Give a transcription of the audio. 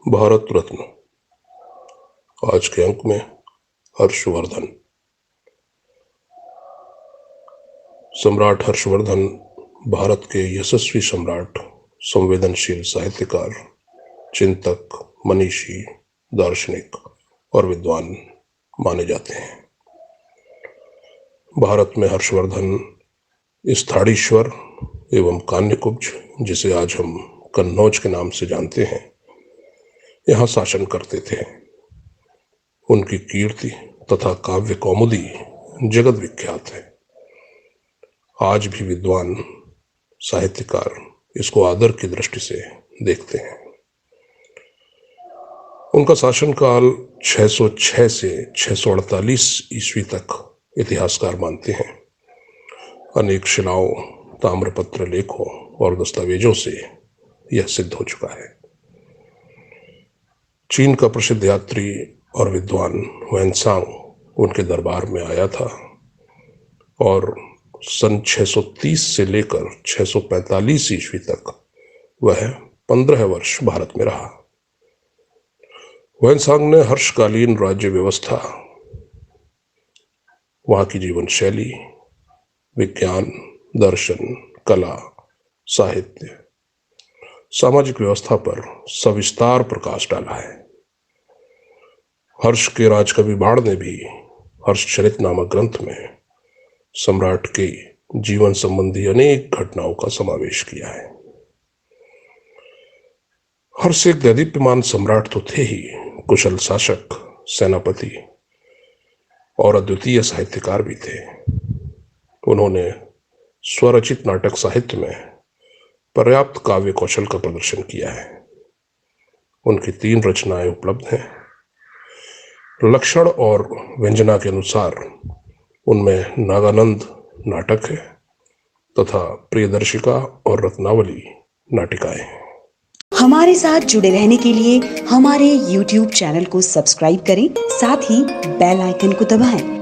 भारत रत्न आज के अंक में हर्षवर्धन। सम्राट हर्षवर्धन भारत के यशस्वी सम्राट, संवेदनशील साहित्यकार, चिंतक, मनीषी, दार्शनिक और विद्वान माने जाते हैं। भारत में हर्षवर्धन स्थाणीश्वर एवं कान्यकुब्ज, जिसे आज हम कन्नौज के नाम से जानते हैं, यहाँ शासन करते थे। उनकी कीर्ति तथा काव्य कौमुदी जगत विख्यात है। आज भी विद्वान साहित्यकार इसको आदर की दृष्टि से देखते हैं। उनका शासनकाल 606 से 648 ईस्वी तक इतिहासकार मानते हैं। अनेक शिलाओं, ताम्रपत्र लेखों और दस्तावेजों से यह सिद्ध हो चुका है। चीन का प्रसिद्ध यात्री और विद्वान ह्वेनसांग उनके दरबार में आया था और सन 630 से लेकर 645 ईस्वी तक वह 15 वर्ष भारत में रहा। ह्वेनसांग ने हर्षकालीन राज्य व्यवस्था, वहां की जीवन शैली, विज्ञान, दर्शन, कला, साहित्य, सामाजिक व्यवस्था पर सविस्तार प्रकाश डाला है। हर्ष के राजकवि बाण ने भी हर्षचरित नामक ग्रंथ में सम्राट के जीवन संबंधी अनेक घटनाओं का समावेश किया है। हर्ष एक दैदीप्यमान सम्राट तो थे ही, कुशल शासक, सेनापति और अद्वितीय साहित्यकार भी थे। उन्होंने स्वरचित नाटक साहित्य में पर्याप्त काव्य कौशल का प्रदर्शन किया है। उनकी 3 रचनाएं उपलब्ध हैं। लक्षण और व्यंजना के अनुसार उनमें नागानंद नाटक है तथा प्रियदर्शिका और रत्नावली नाटिकाएं हैं। हमारे साथ जुड़े रहने के लिए हमारे YouTube चैनल को सब्सक्राइब करें, साथ ही बेल आइकन को दबाएं।